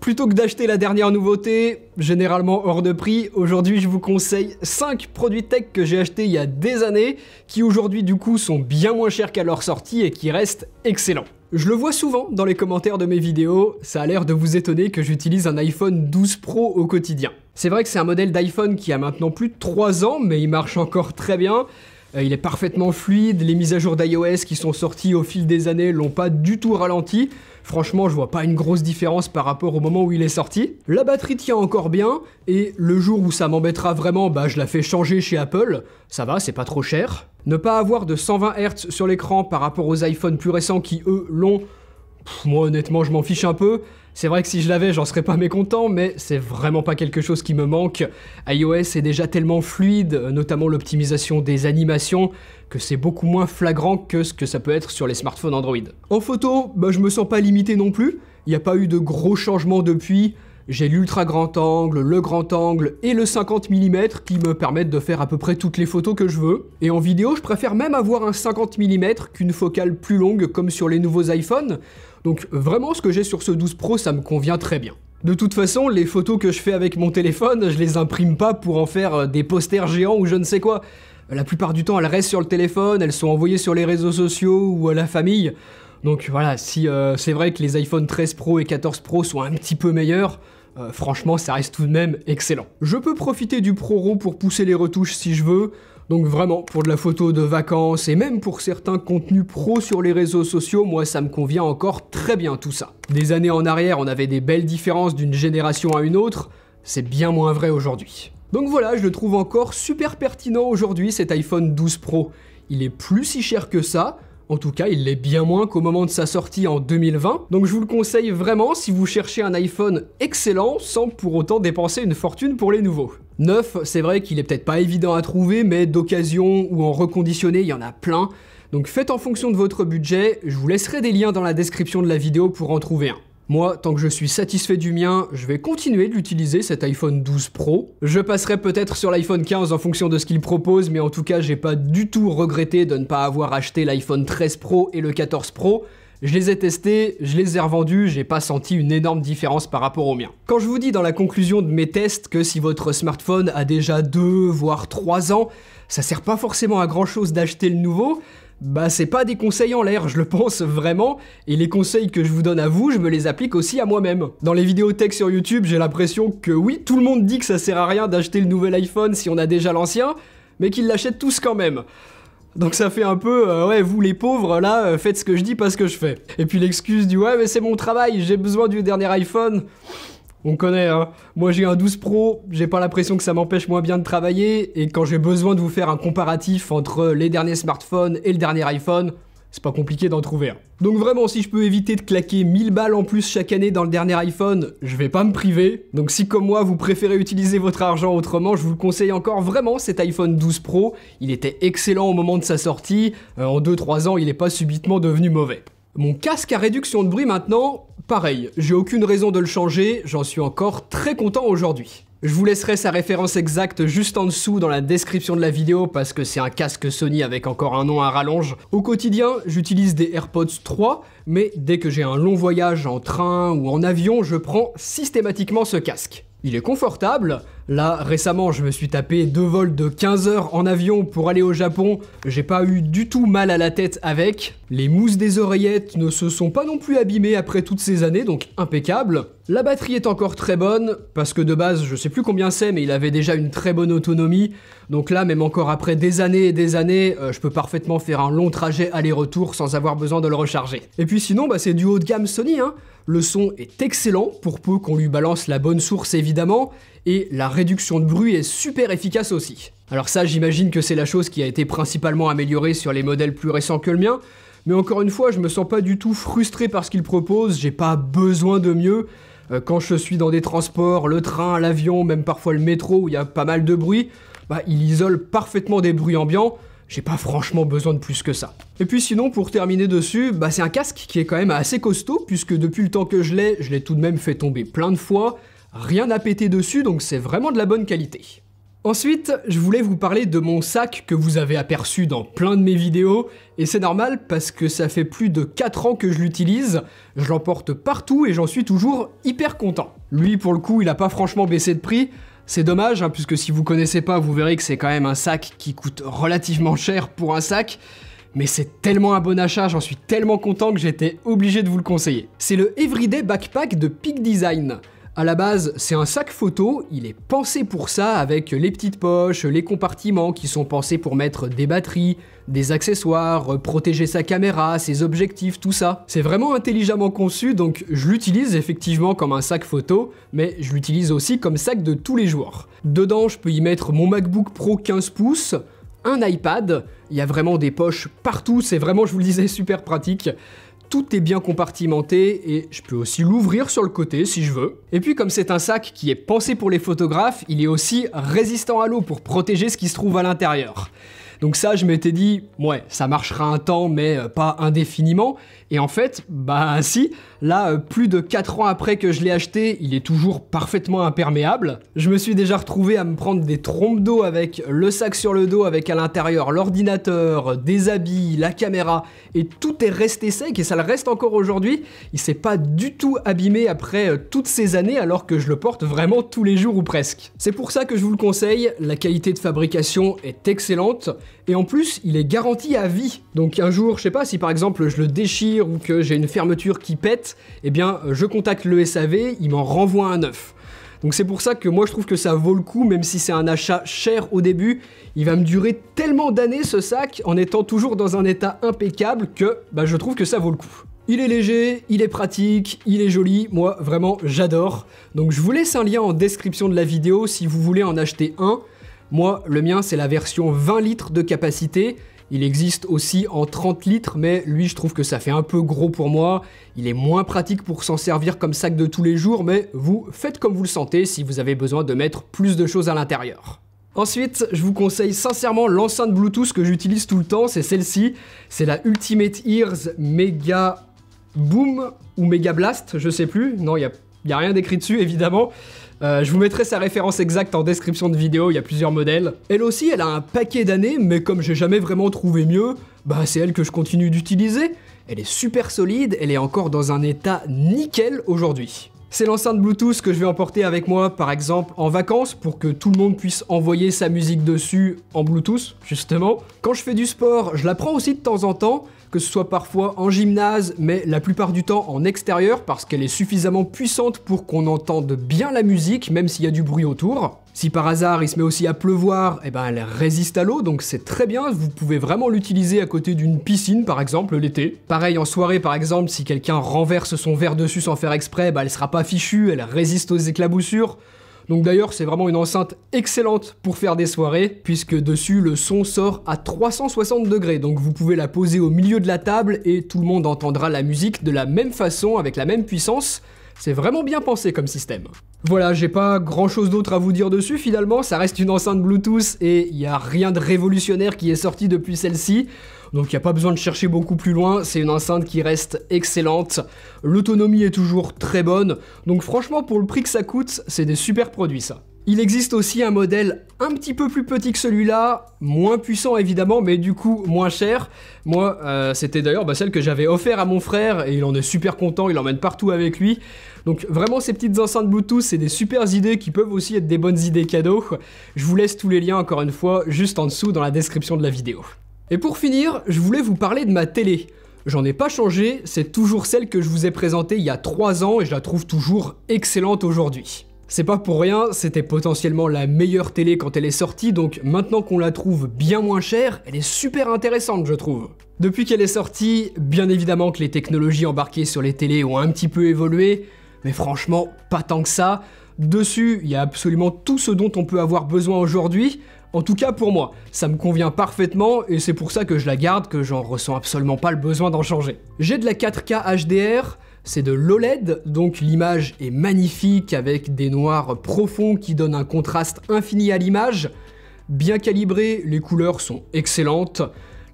plutôt que d'acheter la dernière nouveauté, généralement hors de prix, aujourd'hui je vous conseille 5 produits tech que j'ai achetés il y a des années, qui aujourd'hui du coup sont bien moins chers qu'à leur sortie et qui restent excellents. Je le vois souvent dans les commentaires de mes vidéos, ça a l'air de vous étonner que j'utilise un iPhone 12 Pro au quotidien. C'est vrai que c'est un modèle d'iPhone qui a maintenant plus de 3 ans, mais il marche encore très bien. Il est parfaitement fluide, les mises à jour d'iOS qui sont sorties au fil des années l'ont pas du tout ralenti. Franchement, je vois pas une grosse différence par rapport au moment où il est sorti. La batterie tient encore bien, et le jour où ça m'embêtera vraiment, je la fais changer chez Apple. Ça va, c'est pas trop cher. Ne pas avoir de 120 Hz sur l'écran par rapport aux iPhones plus récents qui, eux, l'ont. Moi, honnêtement, je m'en fiche un peu. C'est vrai que si je l'avais, j'en serais pas mécontent, mais c'est vraiment pas quelque chose qui me manque. iOS est déjà tellement fluide, notamment l'optimisation des animations, que c'est beaucoup moins flagrant que ce que ça peut être sur les smartphones Android. En photo, je me sens pas limité non plus. Il n'y a pas eu de gros changements depuis. J'ai l'ultra grand angle, le grand angle et le 50 mm qui me permettent de faire à peu près toutes les photos que je veux. Et en vidéo, je préfère même avoir un 50 mm qu'une focale plus longue comme sur les nouveaux iPhones. Donc vraiment, ce que j'ai sur ce 12 Pro, ça me convient très bien. De toute façon, les photos que je fais avec mon téléphone, je les imprime pas pour en faire des posters géants ou je ne sais quoi. La plupart du temps, elles restent sur le téléphone, elles sont envoyées sur les réseaux sociaux ou à la famille. Donc voilà, si c'est vrai que les iPhone 13 Pro et 14 Pro sont un petit peu meilleurs, franchement, ça reste tout de même excellent. Je peux profiter du ProRAW pour pousser les retouches si je veux. Donc vraiment, pour de la photo de vacances et même pour certains contenus pro sur les réseaux sociaux, moi ça me convient encore très bien tout ça. Des années en arrière, on avait des belles différences d'une génération à une autre, c'est bien moins vrai aujourd'hui. Donc voilà, je le trouve encore super pertinent aujourd'hui cet iPhone 12 Pro. Il est plus si cher que ça, en tout cas il l'est bien moins qu'au moment de sa sortie en 2020, donc je vous le conseille vraiment si vous cherchez un iPhone excellent sans pour autant dépenser une fortune pour les nouveaux. Neuf, c'est vrai qu'il est peut-être pas évident à trouver, mais d'occasion ou en reconditionné, il y en a plein. Donc faites en fonction de votre budget, je vous laisserai des liens dans la description de la vidéo pour en trouver un. Moi, tant que je suis satisfait du mien, je vais continuer d'utiliser cet iPhone 12 Pro. Je passerai peut-être sur l'iPhone 15 en fonction de ce qu'il propose, mais en tout cas, j'ai pas du tout regretté de ne pas avoir acheté l'iPhone 13 Pro et le 14 Pro. Je les ai testés, je les ai revendus, j'ai pas senti une énorme différence par rapport au mien. Quand je vous dis dans la conclusion de mes tests que si votre smartphone a déjà 2 voire 3 ans, ça sert pas forcément à grand chose d'acheter le nouveau, c'est pas des conseils en l'air, je le pense vraiment, et les conseils que je vous donne à vous, je me les applique aussi à moi-même. Dans les vidéos tech sur YouTube, j'ai l'impression que oui, tout le monde dit que ça sert à rien d'acheter le nouvel iPhone si on a déjà l'ancien, mais qu'ils l'achètent tous quand même. Donc ça fait un peu, ouais, vous les pauvres, là, faites ce que je dis, pas ce que je fais. Et puis l'excuse du, ouais, mais c'est mon travail, j'ai besoin du dernier iPhone. On connaît, hein. Moi j'ai un 12 Pro, j'ai pas l'impression que ça m'empêche moins bien de travailler, et quand j'ai besoin de vous faire un comparatif entre les derniers smartphones et le dernier iPhone, c'est pas compliqué d'en trouver un. Donc vraiment, si je peux éviter de claquer 1000 balles en plus chaque année dans le dernier iPhone, je vais pas me priver. Donc si comme moi, vous préférez utiliser votre argent autrement, je vous le conseille encore vraiment cet iPhone 12 Pro. Il était excellent au moment de sa sortie, en 2-3 ans, il est pas subitement devenu mauvais. Mon casque à réduction de bruit maintenant, pareil, j'ai aucune raison de le changer, j'en suis encore très content aujourd'hui. Je vous laisserai sa référence exacte juste en dessous dans la description de la vidéo parce que c'est un casque Sony avec encore un nom à rallonge. Au quotidien, j'utilise des AirPods 3, mais dès que j'ai un long voyage en train ou en avion, je prends systématiquement ce casque. Il est confortable. Là, récemment, je me suis tapé 2 vols de 15 heures en avion pour aller au Japon. J'ai pas eu du tout mal à la tête avec. Les mousses des oreillettes ne se sont pas non plus abîmées après toutes ces années, donc impeccable. La batterie est encore très bonne, parce que de base, je sais plus combien c'est, mais il avait déjà une très bonne autonomie. Donc là, même encore après des années et des années, je peux parfaitement faire un long trajet aller-retour sans avoir besoin de le recharger. Et puis sinon, c'est du haut de gamme Sony, hein. Le son est excellent, pour peu qu'on lui balance la bonne source évidemment, et la réduction de bruit est super efficace aussi. Alors ça, j'imagine que c'est la chose qui a été principalement améliorée sur les modèles plus récents que le mien, mais encore une fois, je me sens pas du tout frustré par ce qu'il propose, j'ai pas besoin de mieux. Quand je suis dans des transports, le train, l'avion, même parfois le métro où il y a pas mal de bruit, il isole parfaitement des bruits ambiants. J'ai pas franchement besoin de plus que ça. Et puis sinon, pour terminer dessus, c'est un casque qui est quand même assez costaud, puisque depuis le temps que je l'ai tout de même fait tomber plein de fois. Rien n'a pété dessus, donc c'est vraiment de la bonne qualité. Ensuite, je voulais vous parler de mon sac que vous avez aperçu dans plein de mes vidéos, et c'est normal parce que ça fait plus de 4 ans que je l'utilise, je l'emporte partout et j'en suis toujours hyper content. Lui, pour le coup, il a pas franchement baissé de prix, c'est dommage, hein, puisque si vous connaissez pas, vous verrez que c'est quand même un sac qui coûte relativement cher pour un sac, mais c'est tellement un bon achat, j'en suis tellement content que j'étais obligé de vous le conseiller. C'est le Everyday Backpack de Peak Design. À la base, c'est un sac photo, il est pensé pour ça avec les petites poches, les compartiments qui sont pensés pour mettre des batteries, des accessoires, protéger sa caméra, ses objectifs, tout ça. C'est vraiment intelligemment conçu, donc je l'utilise effectivement comme un sac photo, mais je l'utilise aussi comme sac de tous les jours. Dedans, je peux y mettre mon MacBook Pro 15 pouces, un iPad, il y a vraiment des poches partout, c'est vraiment, je vous le disais, super pratique. Tout est bien compartimenté et je peux aussi l'ouvrir sur le côté si je veux. Et puis comme c'est un sac qui est pensé pour les photographes, il est aussi résistant à l'eau pour protéger ce qui se trouve à l'intérieur. Donc ça, je m'étais dit, ouais, ça marchera un temps, mais pas indéfiniment. Et en fait, bah si, là, plus de 4 ans après que je l'ai acheté, il est toujours parfaitement imperméable. Je me suis déjà retrouvé à me prendre des trompes d'eau avec le sac sur le dos, avec à l'intérieur l'ordinateur, des habits, la caméra, et tout est resté sec, et ça le reste encore aujourd'hui. Il s'est pas du tout abîmé après toutes ces années, alors que je le porte vraiment tous les jours ou presque. C'est pour ça que je vous le conseille, la qualité de fabrication est excellente, et en plus, il est garanti à vie. Donc un jour, je sais pas, si par exemple je le déchire ou que j'ai une fermeture qui pète, eh bien je contacte le SAV, il m'en renvoie un neuf. Donc c'est pour ça que moi je trouve que ça vaut le coup, même si c'est un achat cher au début, il va me durer tellement d'années ce sac, en étant toujours dans un état impeccable, que bah, je trouve que ça vaut le coup. Il est léger, il est pratique, il est joli, moi vraiment j'adore. Donc je vous laisse un lien en description de la vidéo si vous voulez en acheter un. Moi, le mien, c'est la version 20 litres de capacité. Il existe aussi en 30 litres, mais lui, je trouve que ça fait un peu gros pour moi. Il est moins pratique pour s'en servir comme sac de tous les jours, mais vous faites comme vous le sentez si vous avez besoin de mettre plus de choses à l'intérieur. Ensuite, je vous conseille sincèrement l'enceinte Bluetooth que j'utilise tout le temps, c'est celle-ci. C'est la Ultimate Ears Mega Boom ou Mega Blast, je sais plus. Non, il y a rien d'écrit dessus, évidemment. Je vous mettrai sa référence exacte en description de vidéo, il y a plusieurs modèles. Elle aussi, elle a un paquet d'années, mais comme j'ai jamais vraiment trouvé mieux, bah c'est elle que je continue d'utiliser. Elle est super solide, elle est encore dans un état nickel aujourd'hui. C'est l'enceinte Bluetooth que je vais emporter avec moi, par exemple, en vacances, pour que tout le monde puisse envoyer sa musique dessus en Bluetooth, justement. Quand je fais du sport, je la prends aussi de temps en temps, que ce soit parfois en gymnase, mais la plupart du temps en extérieur, parce qu'elle est suffisamment puissante pour qu'on entende bien la musique, même s'il y a du bruit autour. Si par hasard il se met aussi à pleuvoir, eh ben elle résiste à l'eau, donc c'est très bien, vous pouvez vraiment l'utiliser à côté d'une piscine par exemple l'été. Pareil en soirée par exemple, si quelqu'un renverse son verre dessus sans faire exprès, bah elle sera pas fichue, elle résiste aux éclaboussures. Donc d'ailleurs c'est vraiment une enceinte excellente pour faire des soirées, puisque dessus le son sort à 360 degrés, donc vous pouvez la poser au milieu de la table et tout le monde entendra la musique de la même façon, avec la même puissance. C'est vraiment bien pensé comme système. Voilà, j'ai pas grand chose d'autre à vous dire dessus finalement, ça reste une enceinte Bluetooth et il n'y a rien de révolutionnaire qui est sorti depuis celle-ci. Donc il n'y a pas besoin de chercher beaucoup plus loin, c'est une enceinte qui reste excellente, l'autonomie est toujours très bonne, donc franchement pour le prix que ça coûte, c'est des super produits ça. Il existe aussi un modèle un petit peu plus petit que celui-là, moins puissant évidemment, mais du coup moins cher. Moi, c'était d'ailleurs celle que j'avais offert à mon frère et il en est super content, il l'emmène partout avec lui. Donc vraiment ces petites enceintes Bluetooth, c'est des super idées qui peuvent aussi être des bonnes idées cadeaux. Je vous laisse tous les liens encore une fois juste en dessous dans la description de la vidéo. Et pour finir, je voulais vous parler de ma télé. J'en ai pas changé, c'est toujours celle que je vous ai présentée il y a 3 ans et je la trouve toujours excellente aujourd'hui. C'est pas pour rien, c'était potentiellement la meilleure télé quand elle est sortie, donc maintenant qu'on la trouve bien moins chère, elle est super intéressante je trouve. Depuis qu'elle est sortie, bien évidemment que les technologies embarquées sur les télés ont un petit peu évolué, mais franchement, pas tant que ça. Dessus, il y a absolument tout ce dont on peut avoir besoin aujourd'hui. En tout cas pour moi, ça me convient parfaitement et c'est pour ça que je la garde, que j'en ressens absolument pas le besoin d'en changer. J'ai de la 4K HDR, c'est de l'OLED, donc l'image est magnifique avec des noirs profonds qui donnent un contraste infini à l'image. Bien calibré, les couleurs sont excellentes,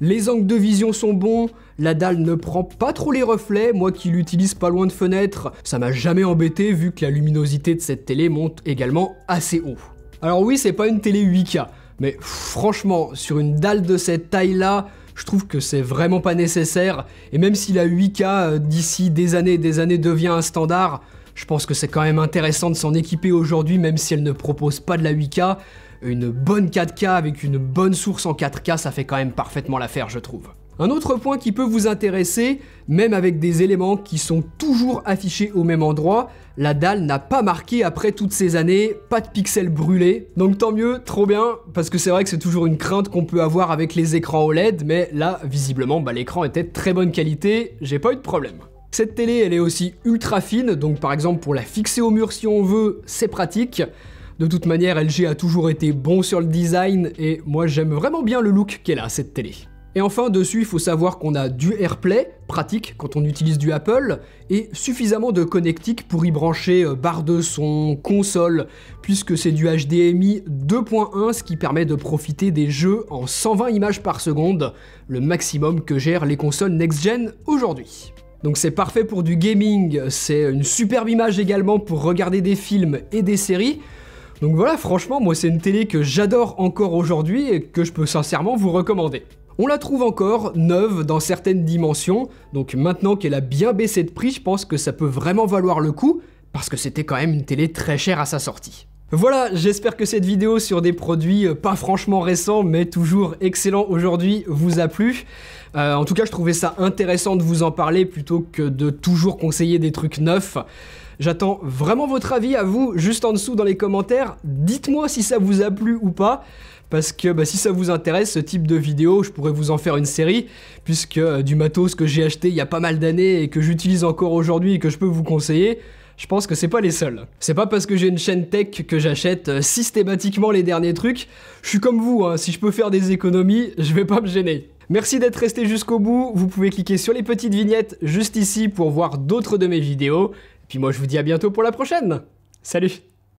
les angles de vision sont bons, la dalle ne prend pas trop les reflets, moi qui l'utilise pas loin de fenêtre, ça m'a jamais embêté vu que la luminosité de cette télé monte également assez haut. Alors oui, c'est pas une télé 8K, mais franchement, sur une dalle de cette taille-là, je trouve que c'est vraiment pas nécessaire, et même si la 8K d'ici des années devient un standard, je pense que c'est quand même intéressant de s'en équiper aujourd'hui, même si elle ne propose pas de la 8K. Une bonne 4K avec une bonne source en 4K, ça fait quand même parfaitement l'affaire, je trouve. Un autre point qui peut vous intéresser, même avec des éléments qui sont toujours affichés au même endroit, la dalle n'a pas marqué après toutes ces années, pas de pixels brûlés, donc tant mieux, trop bien, parce que c'est vrai que c'est toujours une crainte qu'on peut avoir avec les écrans OLED, mais là, visiblement, l'écran était de très bonne qualité, j'ai pas eu de problème. Cette télé, elle est aussi ultra fine, donc par exemple pour la fixer au mur si on veut, c'est pratique. De toute manière, LG a toujours été bon sur le design, et moi j'aime vraiment bien le look qu'elle a, cette télé. Et enfin, dessus, il faut savoir qu'on a du AirPlay, pratique quand on utilise du Apple, et suffisamment de connectiques pour y brancher barre de son, console, puisque c'est du HDMI 2.1, ce qui permet de profiter des jeux en 120 images par seconde, le maximum que gèrent les consoles next-gen aujourd'hui. Donc c'est parfait pour du gaming, c'est une superbe image également pour regarder des films et des séries. Donc voilà, franchement, moi c'est une télé que j'adore encore aujourd'hui et que je peux sincèrement vous recommander. On la trouve encore neuve dans certaines dimensions, donc maintenant qu'elle a bien baissé de prix, je pense que ça peut vraiment valoir le coup, parce que c'était quand même une télé très chère à sa sortie. Voilà, j'espère que cette vidéo sur des produits pas franchement récents, mais toujours excellents aujourd'hui, vous a plu. En tout cas, je trouvais ça intéressant de vous en parler plutôt que de toujours conseiller des trucs neufs. J'attends vraiment votre avis à vous, juste en dessous dans les commentaires. Dites-moi si ça vous a plu ou pas. Parce que si ça vous intéresse, ce type de vidéo, je pourrais vous en faire une série, puisque du matos que j'ai acheté il y a pas mal d'années et que j'utilise encore aujourd'hui et que je peux vous conseiller, je pense que c'est pas les seuls. C'est pas parce que j'ai une chaîne tech que j'achète systématiquement les derniers trucs. Je suis comme vous, hein, si je peux faire des économies, je vais pas me gêner. Merci d'être resté jusqu'au bout, vous pouvez cliquer sur les petites vignettes juste ici pour voir d'autres de mes vidéos. Et puis moi je vous dis à bientôt pour la prochaine. Salut!